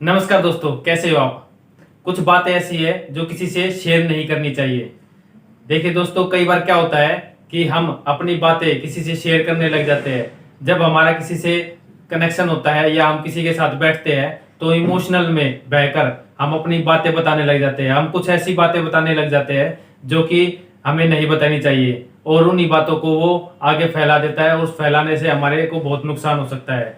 नमस्कार दोस्तों, कैसे हो आप। कुछ बातें ऐसी है जो किसी से शेयर नहीं करनी चाहिए। देखिए दोस्तों, कई बार क्या होता है कि हम अपनी बातें किसी से शेयर करने लग जाते हैं। जब हमारा किसी से कनेक्शन होता है या हम किसी के साथ बैठते हैं तो इमोशनल में बहकर हम अपनी बातें बताने लग जाते हैं। हम कुछ ऐसी बातें बताने लग जाते हैं जो कि हमें नहीं बतानी चाहिए, और उन्हीं बातों को वो आगे फैला देता है। उस फैलाने से हमारे को बहुत नुकसान हो सकता है।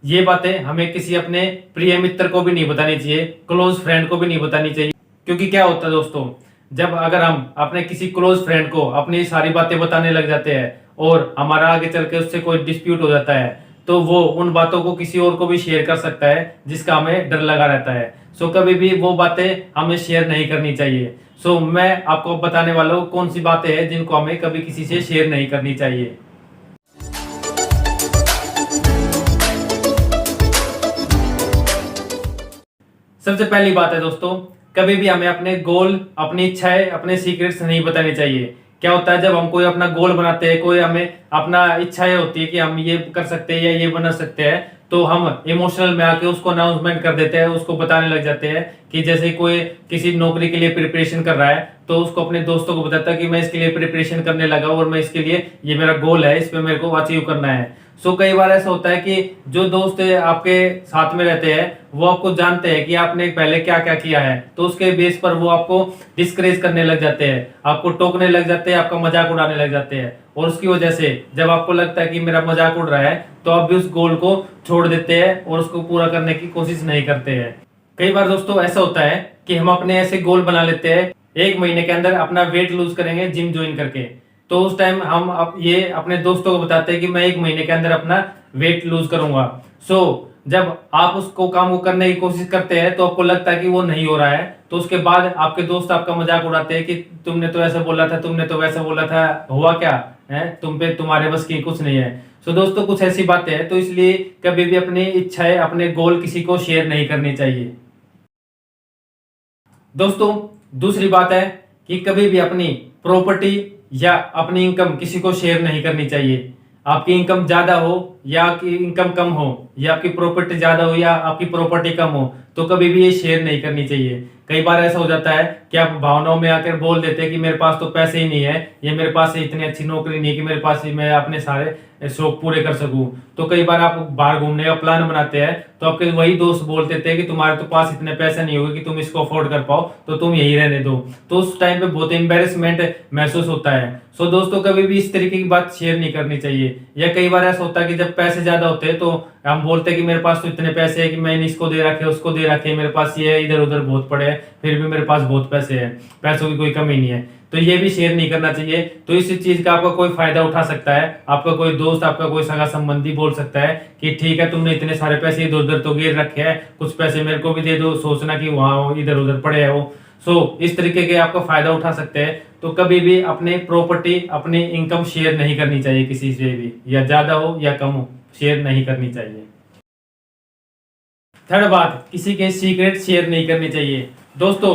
ये बातें हमें किसी अपने प्रिय मित्र को भी नहीं बतानी चाहिए, क्लोज फ्रेंड को भी नहीं बतानी चाहिए। क्योंकि क्या होता है दोस्तों, जब अगर हम अपने किसी क्लोज फ्रेंड को अपनी सारी बातें बताने लग जाते हैं और हमारा आगे चल के उससे कोई डिस्प्यूट हो जाता है, तो वो उन बातों को किसी और को भी शेयर कर सकता है जिसका हमें डर लगा रहता है। सो कभी भी वो बातें हमें शेयर नहीं करनी चाहिए। सो मैं आपको बताने वाला हूँ कौन सी बातें हैं जिनको हमें कभी किसी से शेयर नहीं करनी चाहिए। सबसे पहली बात है दोस्तों, कभी भी हमें अपने गोल, अपनी इच्छाएं, अपने सीक्रेट्स नहीं बताने चाहिए। क्या होता है, जब हम कोई अपना गोल बनाते हैं, कोई हमें अपना इच्छाएं होती है कि हम ये कर सकते हैं या ये बना सकते हैं, तो हम इमोशनल में आके उसको अनाउंसमेंट कर देते हैं, उसको बताने लग जाते हैं। कि जैसे कोई किसी नौकरी के लिए प्रिपरेशन कर रहा है तो उसको अपने दोस्तों को बताता है कि मैं इसके लिए प्रिपरेशन करने लगा और मैं इसके लिए, ये मेरा गोल है, इस पे मेरे को अचीव करना है। सो कई बार ऐसा होता है कि जो दोस्त आपके साथ में रहते हैं वो आपको जानते हैं कि आपने पहले क्या क्या किया है, तो उसके बेस पर वो आपको डिस्करेज करने लग जाते हैं, आपको टोकने लग जाते हैं, आपका मजाक उड़ाने लग जाते हैं। और उसकी वजह से जब आपको लगता है कि मेरा मजाक उड़ रहा है, तो आप भी उस गोल को छोड़ देते हैं और उसको पूरा करने की कोशिश नहीं करते हैं। कई बार दोस्तों ऐसा होता है कि हम अपने ऐसे गोल बना लेते हैं, 1 महीने के अंदर अपना वेट लूज करेंगे जिम ज्वाइन करके। तो उस टाइम हम ये अपने दोस्तों को बताते हैं कि मैं 1 महीने के अंदर अपना वेट लूज करूंगा। सो जब आप उसको काम को करने की कोशिश करते हैं तो आपको लगता है कि वो नहीं हो रहा है, तो उसके बाद आपके दोस्त आपका मजाक उड़ाते हैं कि तुमने तो ऐसा बोला था, तुमने तो वैसा बोला था, हुआ क्या है, तुम पे तुम्हारे बस की कुछ नहीं है। सो दोस्तों, कुछ ऐसी बातें हैं, तो इसलिए कभी भी अपनी इच्छाएं, अपने गोल किसी को शेयर नहीं करनी चाहिए। दोस्तों, दूसरी बात है कि कभी भी अपनी प्रॉपर्टी या अपनी इनकम किसी को शेयर नहीं करनी चाहिए। आपकी इनकम ज्यादा हो या आपकी इनकम कम हो, या आपकी प्रॉपर्टी ज्यादा हो या आपकी प्रॉपर्टी कम हो, तो कभी भी ये शेयर नहीं करनी चाहिए। कई बार ऐसा हो जाता है कि आप भावनाओं में आकर बोल देते हैं कि मेरे पास तो पैसे ही नहीं है, या मेरे पास इतनी अच्छी नौकरी नहीं है कि मेरे पास ही मैं अपने सारे शौक पूरे कर सकूं। तो कई बार आप बाहर घूमने का प्लान बनाते हैं तो आपके वही दोस्त बोल देते हैं कि तुम्हारे तो पास इतने पैसे नहीं होंगे कि तुम इसको अफोर्ड कर पाओ, तो तुम यही रहने दो। तो उस टाइम पे बहुत एम्बेरसमेंट महसूस होता है। सो दोस्तों, कभी भी इस तरीके की बात शेयर नहीं करनी चाहिए। या कई बार ऐसा होता है कि जब पैसे ज्यादा होते हैं तो हम बोलते हैं कि मेरे पास तो इतने पैसे है कि मैंने इसको दे रखे, उसको दे रखे, मेरे पास ये है, इधर उधर बहुत पड़े हैं, फिर भी मेरे पास बहुत पैसे हैं, पैसों की कोई कमी नहीं है। तो ये भी शेयर नहीं करना चाहिए। तो इस चीज का आपका कोई फायदा उठा सकता है, आपका कोई दोस्त, आपका कोई सगा संबंधी बोल सकता है कि ठीक है, तुमने इतने सारे पैसे इधर उधर तो गिर रखे हैं, कुछ पैसे मेरे को भी दे दो, सोचना कि वहां इधर उधर पड़े है वो। सो इस तरीके के आपका फायदा उठा सकते हैं। तो कभी भी अपने प्रॉपर्टी, अपनी इनकम शेयर नहीं करनी चाहिए किसी से भी, या ज्यादा हो या कम हो, शेयर नहीं करनी चाहिए। थर्ड बात, किसी के सीक्रेट शेयर नहीं करने चाहिए। दोस्तों,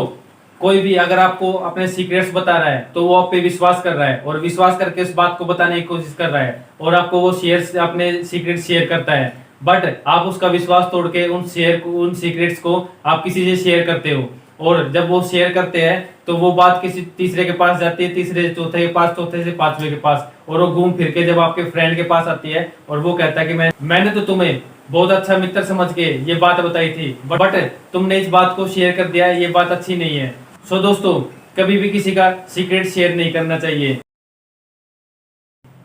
कोई भी अगर आपको अपने सीक्रेट्स बता रहा है तो वो आप पे विश्वास कर रहा है, और विश्वास करके उस बात को बताने की कोशिश कर रहा है, और आपको वो शेयर, अपने सीक्रेट शेयर करता है, बट आप उसका विश्वास तोड़ के उन सीक्रेट्स को आप किसी से शेयर करते हो। और जब वो शेयर करते हैं तो वो बात किसी तीसरे के पास जाती है, तीसरे से चौथे के पास, चौथे से पांचवे के पास, और वो घूम फिर के जब आपके फ्रेंड के पास आती है और वो कहता है कि मैंने तो तुम्हें बहुत अच्छा मित्र समझ के ये बात बताई थी, बट तुमने इस बात को शेयर कर दिया, ये बात अच्छी नहीं है। सो दोस्तों, कभी भी किसी का सीक्रेट शेयर नहीं करना चाहिए।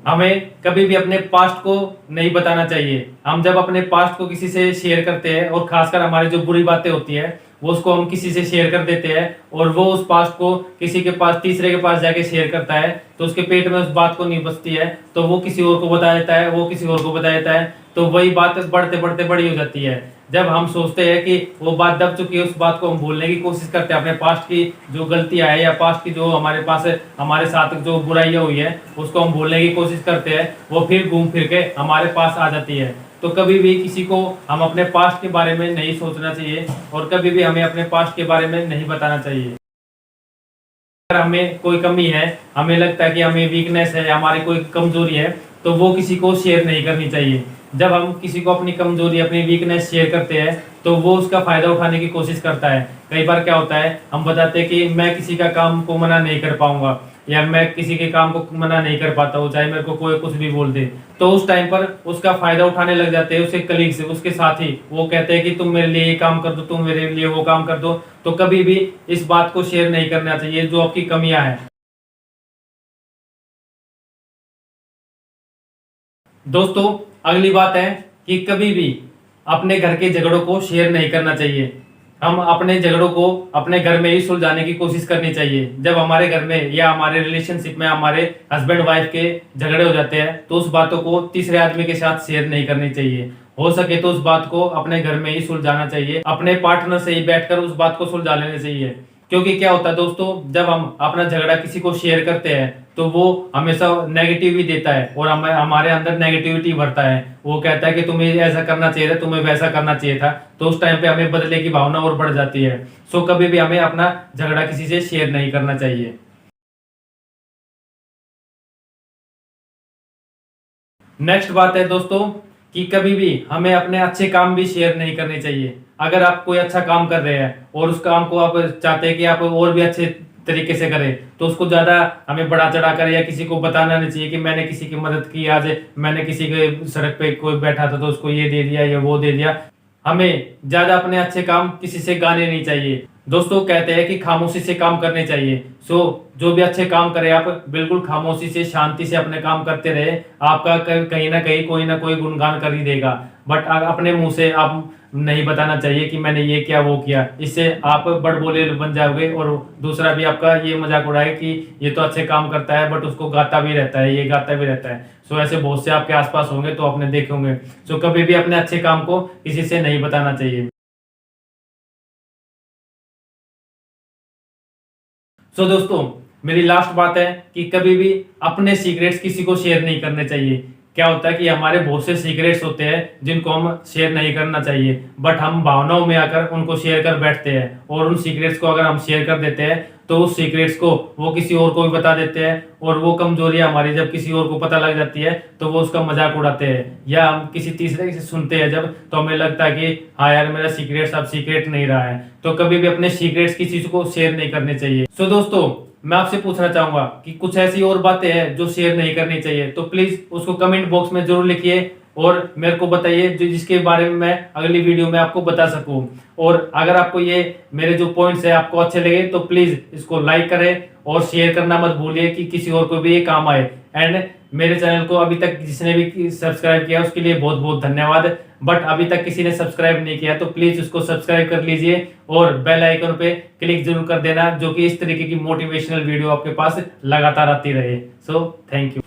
हमें कभी भी अपने पास्ट को नहीं बताना चाहिए। हम जब अपने पास्ट को किसी से शेयर करते हैं, और खासकर हमारी जो बुरी बातें होती है वो उसको हम किसी से शेयर कर देते हैं, और वो उस पास्ट को किसी के पास, तीसरे के पास जाके शेयर करता है, तो उसके पेट में उस बात को नहीं बचती है, तो वो किसी और को बता देता है, वो किसी और को बता देता है, तो वही बात बढ़ते बढ़ते बड़ी हो जाती है। जब हम सोचते हैं कि वो बात दब चुकी है, उस बात को हम भूलने की कोशिश करते हैं, अपने पास्ट की जो गलतियां है या पास्ट की जो हमारे पास हमारे साथ जो बुराइयां हुई है उसको हम भूलने की कोशिश करते हैं, वो फिर घूम फिर के हमारे पास आ जाती है। तो कभी भी किसी को हम अपने पास्ट के बारे में नहीं सोचना चाहिए, और कभी भी हमें अपने पास्ट के बारे में नहीं बताना चाहिए। अगर हमें कोई कमी है, हमें लगता है कि हमें वीकनेस है, हमारी कोई कमजोरी है, तो वो किसी को शेयर नहीं करनी चाहिए। जब हम किसी को अपनी कमजोरी, अपनी वीकनेस शेयर करते हैं तो वो उसका फायदा उठाने की कोशिश करता है। कई बार क्या होता है, हम बताते हैं कि मैं किसी का काम को मना नहीं कर पाऊंगा या मैं किसी के काम को मना नहीं कर पाता हूँ, चाहे मेरे को कोई कुछ भी बोल दे, तो उस टाइम पर उसका फायदा उठाने लग जाते हैं उसके कलीग से, उसके साथी। वो कहते हैं कि तुम मेरे लिए ये काम कर दो, तुम मेरे लिए वो काम कर दो। तो कभी भी इस बात को शेयर नहीं करना चाहिए जो आपकी कमियां हैं। दोस्तों, अगली बात है कि कभी भी अपने घर के झगड़ों को शेयर नहीं करना चाहिए। हम अपने झगड़ों को अपने घर में ही सुलझाने की कोशिश करनी चाहिए। जब हमारे घर में या हमारे रिलेशनशिप में हमारे हस्बैंड वाइफ के झगड़े हो जाते हैं तो उस बातों को तीसरे आदमी के साथ शेयर नहीं करनी चाहिए। हो सके तो उस बात को अपने घर में ही सुलझाना चाहिए, अपने पार्टनर से ही बैठकर उस बात को सुलझा लेनी चाहिए। क्योंकि क्या होता है दोस्तों, जब हम अपना झगड़ा किसी को शेयर करते हैं तो वो हमेशा नेगेटिव ही देता है और हमें हमारे अंदर नेगेटिविटी भरता है। वो कहता है कि तुम्हें ऐसा करना चाहिए था, तुम्हें वैसा करना चाहिए था। तो उस टाइम पे हमें बदले की भावना और बढ़ जाती है। सो कभी भी हमें अपना झगड़ा किसी से शेयर नहीं करना चाहिए। नेक्स्ट बात है दोस्तों कि कभी भी हमें अपने अच्छे काम भी शेयर नहीं करने चाहिए। अगर आप कोई अच्छा काम कर रहे हैं और उस काम को आप चाहते हैं कि आप और भी अच्छे तरीके से करें, तो उसको ज्यादा हमें बढ़ा चढ़ा कर या किसी को बताना नहीं चाहिए कि मैंने किसी की मदद की, आज मैंने किसी के सड़क पे कोई बैठा था तो उसको ये दे दिया या वो दे दिया। हमें ज्यादा अपने अच्छे काम किसी से गाने नहीं चाहिए। दोस्तों, कहते हैं कि खामोशी से काम करने चाहिए। सो जो भी अच्छे काम करें आप बिल्कुल खामोशी से, शांति से अपने काम करते रहे। आपका कहीं ना कोई गुणगान कर ही देगा। बट अपने मुंह से आप नहीं बताना चाहिए कि मैंने ये किया वो किया। इससे आप बड़बोले बन जाओगे और दूसरा भी आपका ये मजाक उड़ाएगा कि ये तो अच्छे काम करता है बट उसको गाता भी रहता है, ये गाता भी रहता है। सो ऐसे बहुत से आपके आसपास होंगे तो आपने देखे होंगे। सो कभी भी अपने अच्छे काम को किसी से नहीं बताना चाहिए। सो दोस्तों, मेरी लास्ट बात है कि कभी भी अपने सीक्रेट्स किसी को शेयर नहीं करने चाहिए। क्या होता है कि हमारे बहुत से सीक्रेट्स होते हैं जिनको हम शेयर नहीं करना चाहिए, बट हम भावनाओं में आकर उनको शेयर कर बैठते हैं। और उन सीक्रेट्स को अगर हम शेयर कर देते हैं तो उस सीक्रेट्स को वो किसी और को भी बता देते हैं और वो कमजोरियां हमारी जब किसी और को पता लग जाती है तो वो उसका मजाक उड़ाते हैं। या हम किसी तीसरे से सुनते हैं जब, तो हमें लगता है कि हाँ यार, मेरा सीक्रेट्स अब सीक्रेट नहीं रहा है। तो कभी भी अपने सीक्रेट्स किसी को शेयर नहीं करने चाहिए। सो दोस्तों, मैं आपसे पूछना चाहूंगा कि कुछ ऐसी और बातें हैं जो शेयर नहीं करनी चाहिए, तो प्लीज उसको कमेंट बॉक्स में जरूर लिखिए और मेरे को बताइए जो जिसके बारे में मैं अगली वीडियो में आपको बता सकूं। और अगर आपको ये मेरे जो पॉइंट्स है आपको अच्छे लगे तो प्लीज इसको लाइक करें और शेयर करना मत भूलिए कि किसी और को भी ये काम आए। एंड मेरे चैनल को अभी तक जिसने भी सब्सक्राइब किया उसके लिए बहुत बहुत धन्यवाद। बट अभी तक किसी ने सब्सक्राइब नहीं किया तो प्लीज उसको सब्सक्राइब कर लीजिए और बेल आइकन पे क्लिक जरूर कर देना, जो कि इस तरीके की मोटिवेशनल वीडियो आपके पास लगातार आती रहे। So thank you.